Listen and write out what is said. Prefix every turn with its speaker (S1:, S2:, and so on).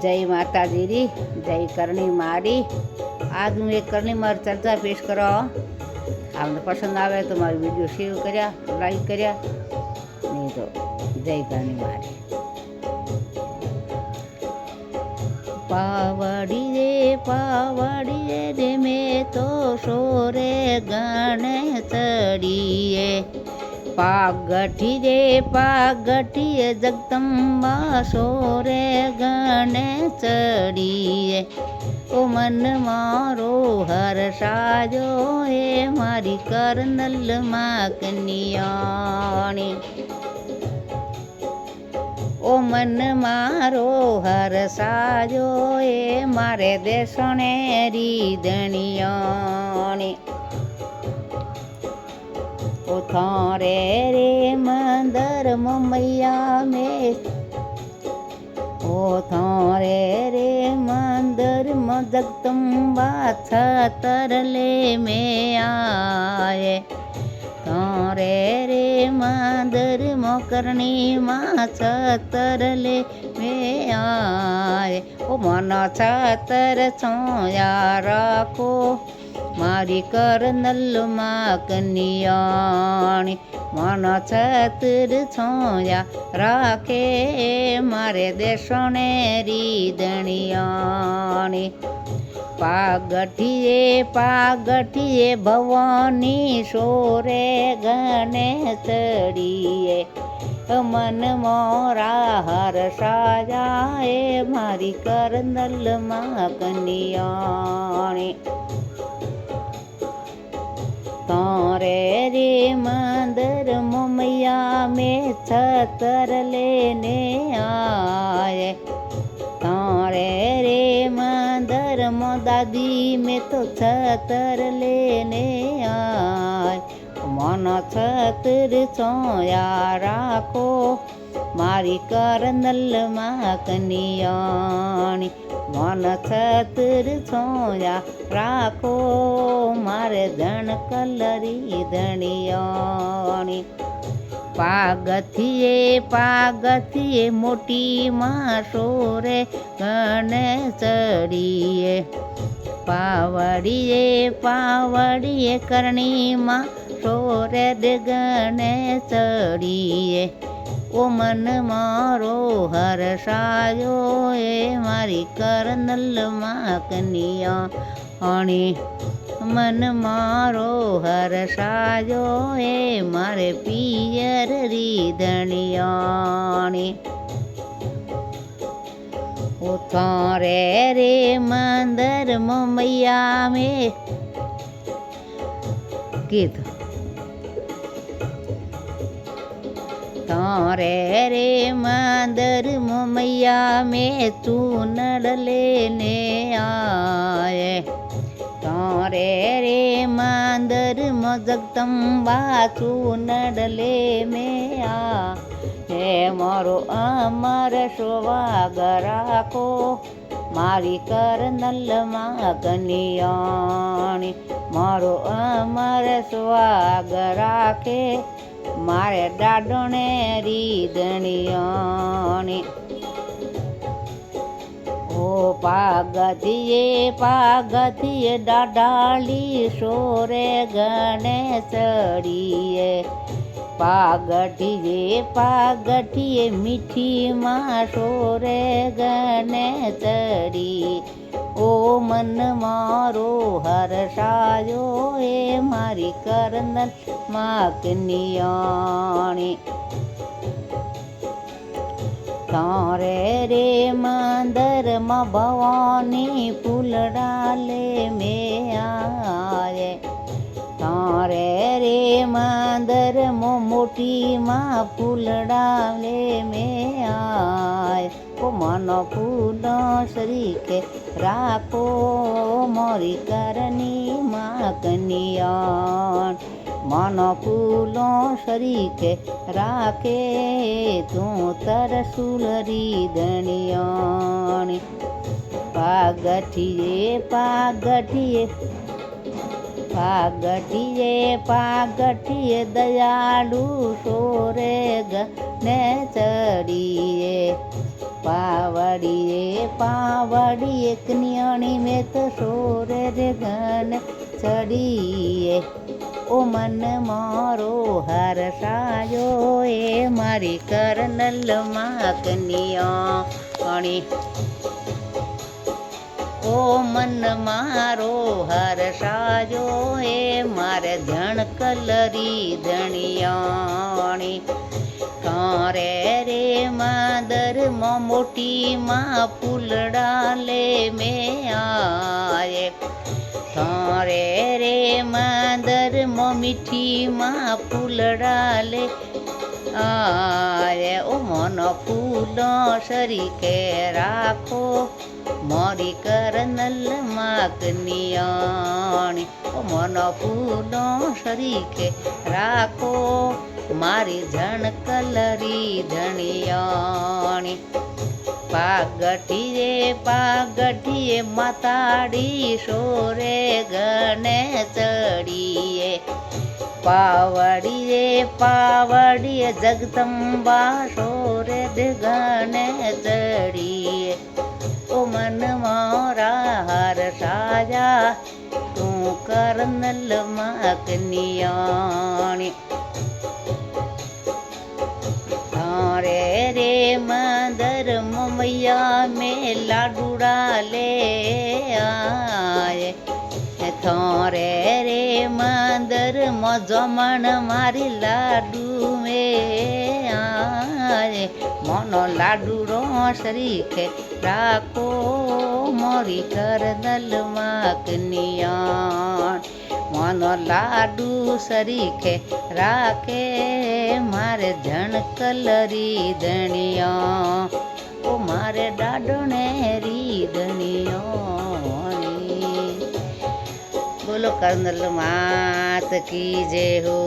S1: जय माता दी री, जय करणी मारी। आज हूँ एक करणी मार चर्चा पेश करो। आपने पसंद आवे तो मारी वीडियो शेयर कर्या, लाइक कर्या, नहीं तो जय करणी मारी। पावड़ी रे में तो सोरे गणे चढ़िए। पागठी जगदम्बा सोरे गणे चढ़िए। ओ मन मारो हर्षायो ए मारी करनल माँ कन्याणी। ओ मन मारो हर्षायो ए मारे देशने रीधणियाणी। ओ थारे रे मंदर मैया में, ओ थारे रे मंदिर में जगदम्बा छतरले में आए। थारे रे मंदिर में करणी माँ छतरले में आए। ओ मन छतर छोया राखो मारी करनल माँ कन्याणी। मन छतर छोया राखे मारे देशने रीधणियाणी। पागठिए भवानी सोरे गणे चढ़िए। मन मोरा हर्षाया ए मारी करनल माँ कन्याणी। तारे रे मंदिर मैया में छतर लेने आए। तारे रे मंदिर में दादी में तो छतर लेने आए। मन छतर छोया राखो मारी करनल माँ कन्याणी। मन छतर छोया राखो मारे धन कलरी धणियाणी। पागथिए मोटी माँ सोरे गणे चढ़िए। पावड़िए करणी माँ सोरे गणे चढ़िए। ओ मन मारो हर्षायो ए मारी करनल माँ कन्याणी। मन मारो हर्षायो ए मारे पियर रीधणियाणी। ओ थारे रे मंदिर मैया में गीत। थारे रे मंदिर मैया में चूनड़ लेने आए। थारे रे मंदिर में जगदम्बा चूनड़ ले में आ। हे मारो अमर सुहाग राखो मारी करनल माँ कन्याणी। मारो अमर सुहाग राखे मारे डाडोने रीधणियाणी। ओ पागथिए डाडाली सोरे गणे चढ़िए। पागठिए मीठी माँ सोरे गणे चढ़ी। ओ मन मारो हर्षायो ए मारी करनल माँ कन्याणी। तारे रे मंदिर माँ भवानी फूलडाले में आए। तारे रे मंदिर मोटी माँ फूलडाले में आए। ओ मन फूलो शरीके राखो मोरी करणी माँ कन्याणी। मन फूलो शरीके राखे तू तरसुलरी धणियाणी। पागठिए दयालु सोरे गणे चढ़िए। પાવડી એક નિયાણી મેં તો સોર રે ઘન ચડીએ ઓ મન મારો હરસાયો એ મારી કરનલમાં કનિયાણી ઓ મન મારો હરસાયો એ મારે ધણ કલરી ધણિયાણી કારે રે માદરમાં મોટીમાં ફૂલડા લે મેં આયે કારે રે માદરમાં મીઠીમાં ફૂલડા લે આયે ઓ મન ફૂલો સરીકે રાખો મારી કરનલમાં કનિયાણી ઓ મન ફૂલો સરીકે રાખો મારી ધણ કલરી ધણિયાણી પાગઠીએ માતાડી સોરે ગણે ચડીએ પાવડીએ જગદંબા સોરે ગણે ચડીએ ઓ મન મારા હરસાયા તું કરનલમાં કનિયાણી થારે રે મદર મમૈયા મેં લાડુડા લે આયે થારે રે મદર જમણ મારી લાડુ મેં આયે મનો લાડુડો શરીકે રાખો મોરી કરનલમાં કનિયાણ મનો લાડુ શરીકે રાખે મારે ધણ કલરી ધણિયા ઓ મારે દાડણે રી ધણિયાણી બોલો કરનલ માત કી જય હો।